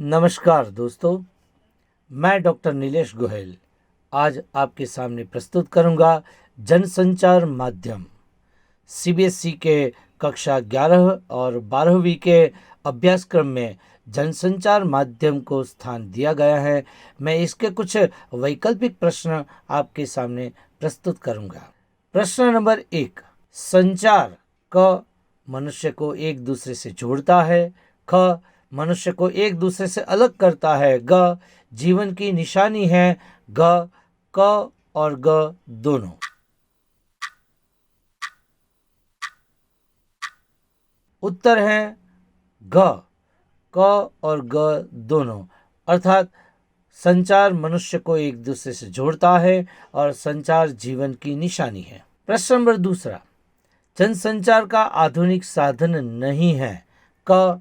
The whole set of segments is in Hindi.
नमस्कार दोस्तों, मैं डॉक्टर नीलेश गोयल आज आपके सामने प्रस्तुत करूंगा जनसंचार माध्यम। सीबीएसई के कक्षा 11 और 12वीं के अभ्यासक्रम में जनसंचार माध्यम को स्थान दिया गया है। मैं इसके कुछ वैकल्पिक प्रश्न आपके सामने प्रस्तुत करूंगा। प्रश्न नंबर 1, संचार क मनुष्य को एक दूसरे से जोड़ता है, ख मनुष्य को एक दूसरे से अलग करता है, ग जीवन की निशानी है, ग क और ग दोनों। उत्तर है ग, क और ग दोनों, अर्थात संचार मनुष्य को एक दूसरे से जोड़ता है और संचार जीवन की निशानी है। प्रश्न नंबर 2, जनसंचार का आधुनिक साधन नहीं है। क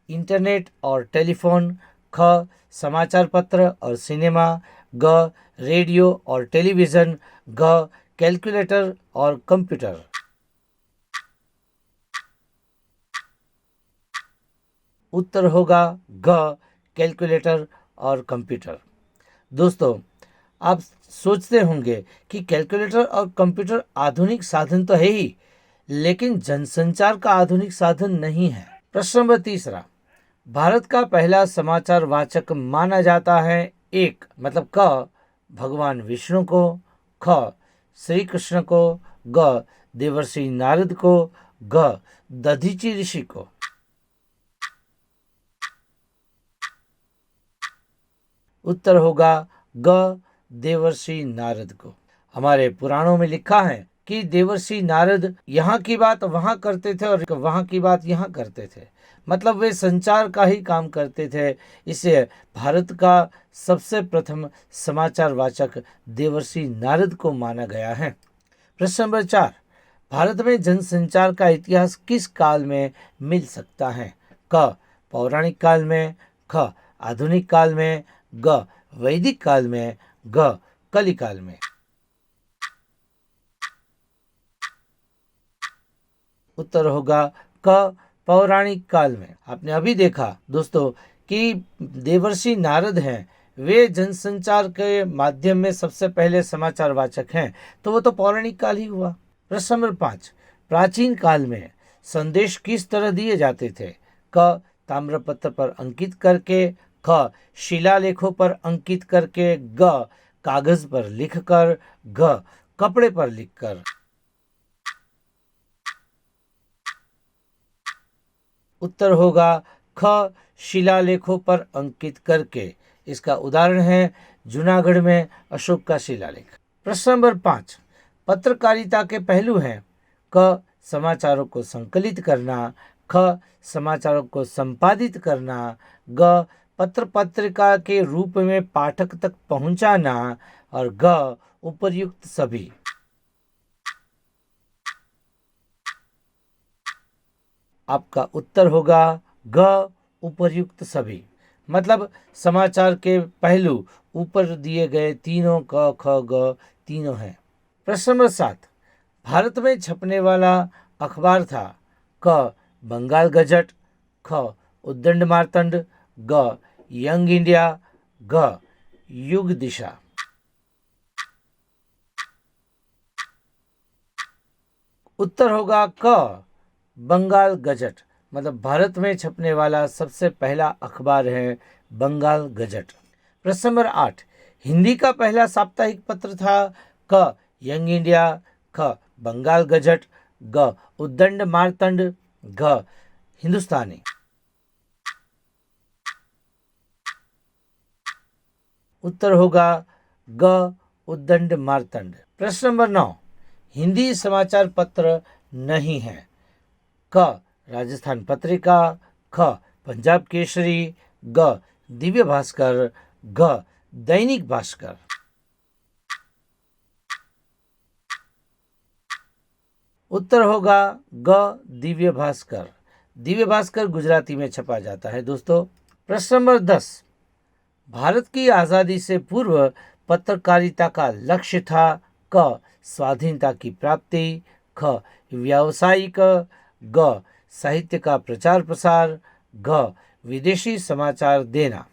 इंटरनेट और टेलीफोन, ख समाचार पत्र और सिनेमा, ग रेडियो और टेलीविज़न, ग कैलकुलेटर और कंप्यूटर। उत्तर होगा ग कैलकुलेटर और कंप्यूटर। दोस्तों, आप सोचते होंगे कि कैलकुलेटर और कंप्यूटर आधुनिक साधन तो है ही, लेकिन जनसंचार का आधुनिक साधन नहीं है। प्रश्न नंबर 3, भारत का पहला समाचार वाचक माना जाता है। एक मतलब क भगवान विष्णु को, ख श्री कृष्ण को, ग देवर्षि नारद को, ग दधीचि ऋषि को। उत्तर होगा ग देवर्षि नारद को। हमारे पुराणों में लिखा है कि देवर्षि नारद यहाँ की बात वहाँ करते थे और वहाँ की बात यहाँ करते थे, मतलब वे संचार का ही काम करते थे। इसे भारत का सबसे प्रथम समाचार वाचक देवर्षि नारद को माना गया है। प्रश्न नंबर 4, भारत में जनसंचार का इतिहास किस काल में मिल सकता है। क पौराणिक काल में, ख आधुनिक काल में, ग वैदिक काल में, ग कली काल में। उत्तर होगा क पौराणिक काल में। आपने अभी देखा दोस्तों कि देवर्षि नारद हैं, वे जनसंचार के माध्यम में सबसे पहले समाचार वाचक हैं, तो वो तो पौराणिक काल ही हुआ। प्रश्न नंबर 5, प्राचीन काल में संदेश किस तरह दिए जाते थे। क ताम्रपत्र पर अंकित करके, ख शिलालेखों पर अंकित करके, ग कागज पर लिखकर, घ कपड़े पर लिखकर। उत्तर होगा ख शिलालेखों पर अंकित करके। इसका उदाहरण है जूनागढ़ में अशोक का शिलालेख। प्रश्न नंबर 5, पत्रकारिता के पहलू हैं। क समाचारों को संकलित करना, ख समाचारों को संपादित करना, ग पत्र पत्रिका के रूप में पाठक तक पहुंचाना, और ग उपर्युक्त सभी। आपका उत्तर होगा ग उपर्युक्त सभी, मतलब समाचार के पहलू ऊपर दिए गए तीनों क ख ग तीनों हैं। प्रश्न नंबर 7, भारत में छपने वाला अखबार था। क बंगाल गजट, ख उद्दंड मार्तंड, ग यंग इंडिया, ग युग दिशा। उत्तर होगा क बंगाल गजट, मतलब भारत में छपने वाला सबसे पहला अखबार है बंगाल गजट। प्रश्न नंबर 8, हिंदी का पहला साप्ताहिक पत्र था। क यंग इंडिया, ख बंगाल गजट, ग उद्दंड मार्तंड, घ हिंदुस्तानी। उत्तर होगा ग उद्दंड मार्तंड। प्रश्न नंबर 9, हिंदी समाचार पत्र नहीं है। क राजस्थान पत्रिका, ख पंजाब केसरी, ग दिव्य भास्कर, घ दैनिक भास्कर। उत्तर होगा ग दिव्य भास्कर। दिव्य भास्कर गुजराती में छपा जाता है दोस्तों। प्रश्न नंबर 10, भारत की आज़ादी से पूर्व पत्रकारिता का लक्ष्य था। क स्वाधीनता की प्राप्ति, ख व्यावसायिक, ग साहित्य का प्रचार प्रसार, घ विदेशी समाचार देना।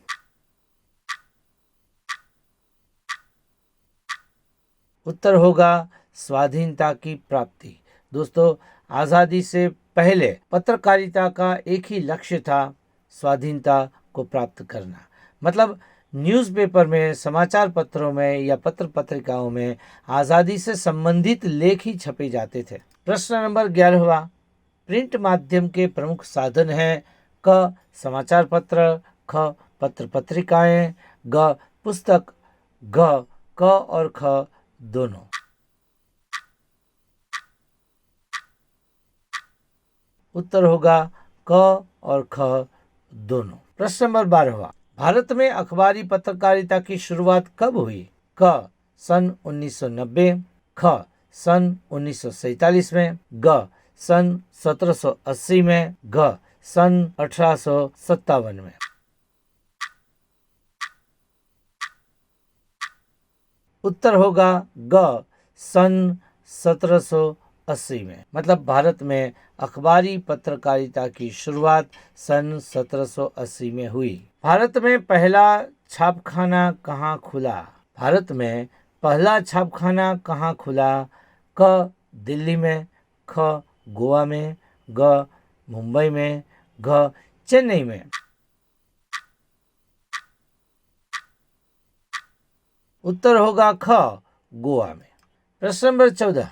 उत्तर होगा स्वाधीनता की प्राप्ति। दोस्तों, आज़ादी से पहले पत्रकारिता का एक ही लक्ष्य था, स्वाधीनता को प्राप्त करना। मतलब न्यूज़पेपर में, समाचार पत्रों में या पत्र पत्रिकाओं में आज़ादी से संबंधित लेख ही छपे जाते थे। प्रश्न नंबर 11वां, प्रिंट माध्यम के प्रमुख साधन हैं क समाचार पत्र, ख पत्र पत्रिकाएं, ग पुस्तक, घ क और ख दोनों। उत्तर होगा क और ख दोनों। प्रश्न नंबर 12वां, भारत में अखबारी पत्रकारिता की शुरुआत कब हुई? क सन 1990, ख सन 1947 में, ग सन 1780 में, घ सन 1857 में। उत्तर होगा ग सन 1780 में। मतलब भारत में अखबारी पत्रकारिता की शुरुआत सन 1780 में हुई। भारत में पहला छापखाना कहाँ खुला? भारत में पहला छापखाना कहाँ खुला? क दिल्ली में, ख गोवा में, ग मुंबई में, घ चेन्नई में। उत्तर होगा ख गोवा में। प्रश्न नंबर 14,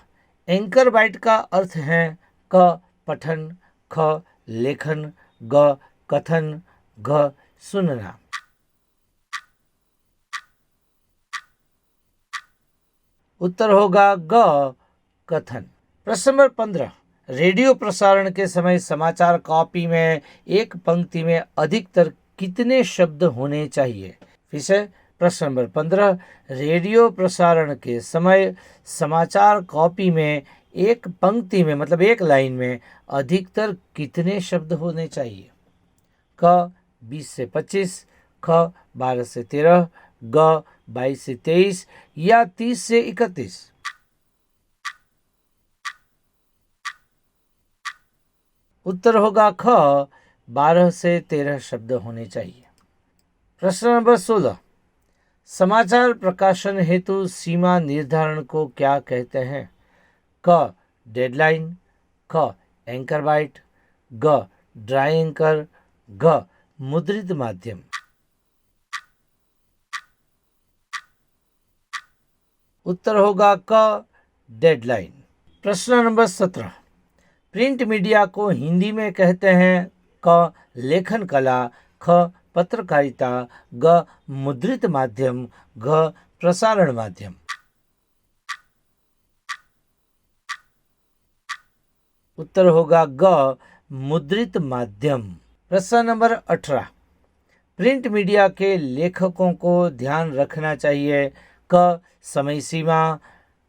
एंकर बाइट का अर्थ है क पठन, ख लेखन, ग कथन, घ सुनना। उत्तर होगा ग कथन। प्रश्न नंबर 15, रेडियो प्रसारण के समय समाचार कॉपी में एक पंक्ति में अधिकतर कितने शब्द होने चाहिए? फिर से प्रश्न नंबर 15, रेडियो प्रसारण के समय समाचार कॉपी में एक पंक्ति में, मतलब एक लाइन में, अधिकतर कितने शब्द होने चाहिए? क 20 से 25, ख 12 से 13, ग 22 से 23 या 30 से 31। उत्तर होगा ख 12 से 13 शब्द होने चाहिए। प्रश्न नंबर 16, समाचार प्रकाशन हेतु सीमा निर्धारण को क्या कहते हैं? क डेडलाइन, ख एंकर बाइट, ग ड्राई एंकर, घ मुद्रित माध्यम। उत्तर होगा क डेडलाइन। प्रश्न नंबर 17, प्रिंट मीडिया को हिंदी में कहते हैं क लेखन कला, ख पत्रकारिता, ग मुद्रित माध्यम, घ प्रसारण माध्यम। उत्तर होगा ग मुद्रित माध्यम। प्रश्न नंबर 18, प्रिंट मीडिया के लेखकों को ध्यान रखना चाहिए क समय सीमा,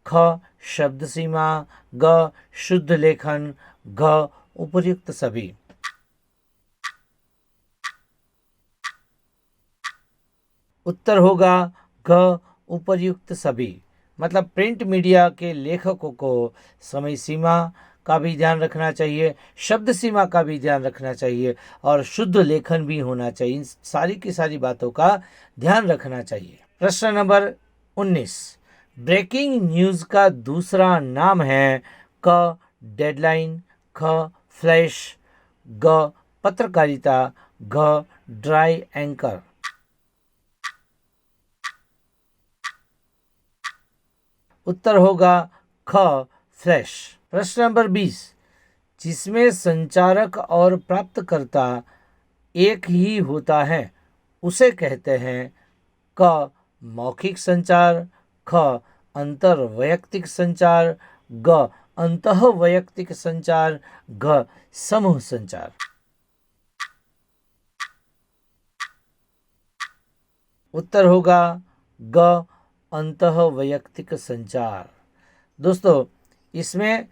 ख शब्द सीमा, ग शुद्ध लेखन, घ उपर्युक्त सभी। उत्तर होगा घ उपर्युक्त सभी। मतलब प्रिंट मीडिया के लेखकों को समय सीमा का भी ध्यान रखना चाहिए, शब्द सीमा का भी ध्यान रखना चाहिए और शुद्ध लेखन भी होना चाहिए। इन सारी की सारी बातों का ध्यान रखना चाहिए। प्रश्न नंबर 19, ब्रेकिंग न्यूज़ का दूसरा नाम है क डेडलाइन, ख फ्लैश, ग पत्रकारिता, घ ड्राई एंकर। उत्तर होगा ख फ्लैश। प्रश्न नंबर 20, जिसमें संचारक और प्राप्तकर्ता एक ही होता है उसे कहते हैं क मौखिक संचार, ख अंतर वैयक्तिक संचार, ग अंतः वैयक्तिक संचार, घ समूह संचार। उत्तर होगा ग अंतः वैयक्तिक संचार। दोस्तों, इसमें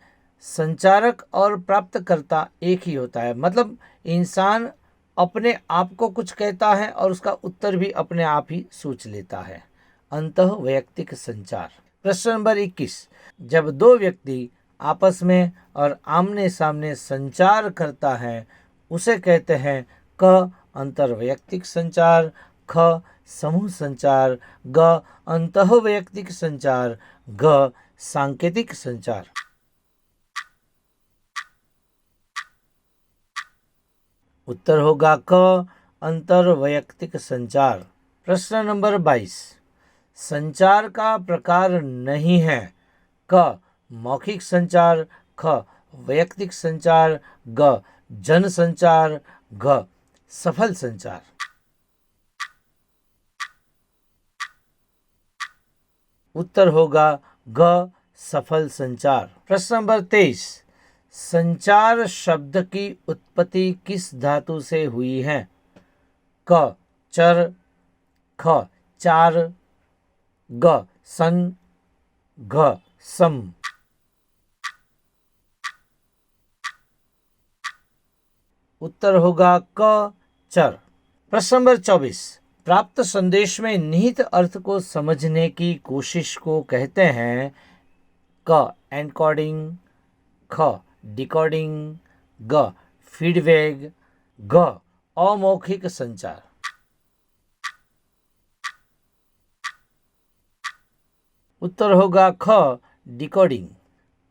संचारक और प्राप्तकर्ता एक ही होता है। मतलब इंसान अपने आप को कुछ कहता है और उसका उत्तर भी अपने आप ही सोच लेता है। अंतः वैयक्तिक संचार। प्रश्न नंबर 21, जब दो व्यक्ति आपस में और आमने सामने संचार करता है उसे कहते हैं क अंतर्वैयक्तिक संचार, ख समूह संचार, ग अंतःवैयक्तिक संचार, घ सांकेतिक संचार। उत्तर होगा क अंतर्वैयक्तिक संचार। प्रश्न नंबर 22, संचार का प्रकार नहीं है। क मौखिक संचार, ख वैयक्तिक संचार, ग जन संचार, घ सफल संचार। उत्तर होगा ग सफल संचार। प्रश्न नंबर 23, संचार शब्द की उत्पत्ति किस धातु से हुई है। क चर, ख चार, ग सन, घ सम। उत्तर होगा क चर। प्रश्न नंबर 24, प्राप्त संदेश में निहित अर्थ को समझने की कोशिश को कहते हैं। क एनकोडिंग, ख डिकोडिंग, ग फीडबैक, घ अमौखिक संचार। उत्तर होगा ख डिकोडिंग।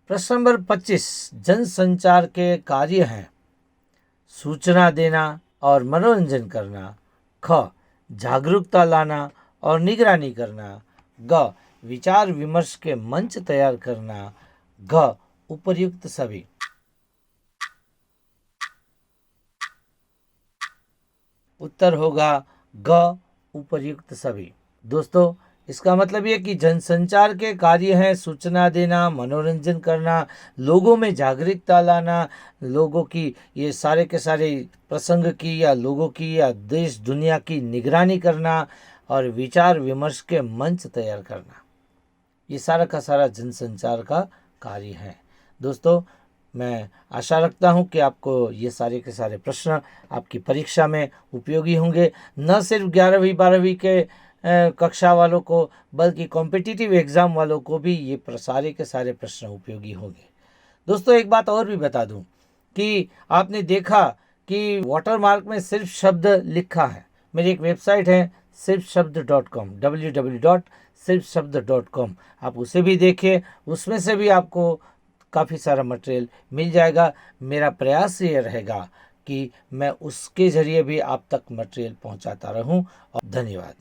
प्रश्न नंबर 25, जनसंचार के कार्य हैं। सूचना देना और मनोरंजन करना, ख जागरूकता लाना और निगरानी करना, ग विचार विमर्श के मंच तैयार करना, घ उपर्युक्त सभी। उत्तर होगा ग उपर्युक्त सभी। दोस्तों, इसका मतलब ये कि जनसंचार के कार्य हैं सूचना देना, मनोरंजन करना, लोगों में जागरूकता लाना, लोगों की ये सारे के सारे प्रसंग की या लोगों की या देश दुनिया की निगरानी करना और विचार विमर्श के मंच तैयार करना। ये सारा का सारा जनसंचार का कार्य है। दोस्तों, मैं आशा रखता हूँ कि आपको ये सारे के सारे प्रश्न आपकी परीक्षा में उपयोगी होंगे। न सिर्फ 11वीं 12वीं के कक्षा वालों को, बल्कि कॉम्पिटिटिव एग्ज़ाम वालों को भी ये सारे के सारे प्रश्न उपयोगी होंगे। दोस्तों, एक बात और भी बता दूं कि आपने देखा कि वाटरमार्क में सिर्फ शब्द लिखा है। मेरी एक वेबसाइट है sirfshabd.com, www.sirfshabd.com। आप उसे भी देखिए, उसमें से भी आपको काफ़ी सारा मटेरियल मिल जाएगा। मेरा प्रयास ये रहेगा कि मैं उसके ज़रिए भी आप तक मटेरियल पहुंचाता रहूं। और धन्यवाद।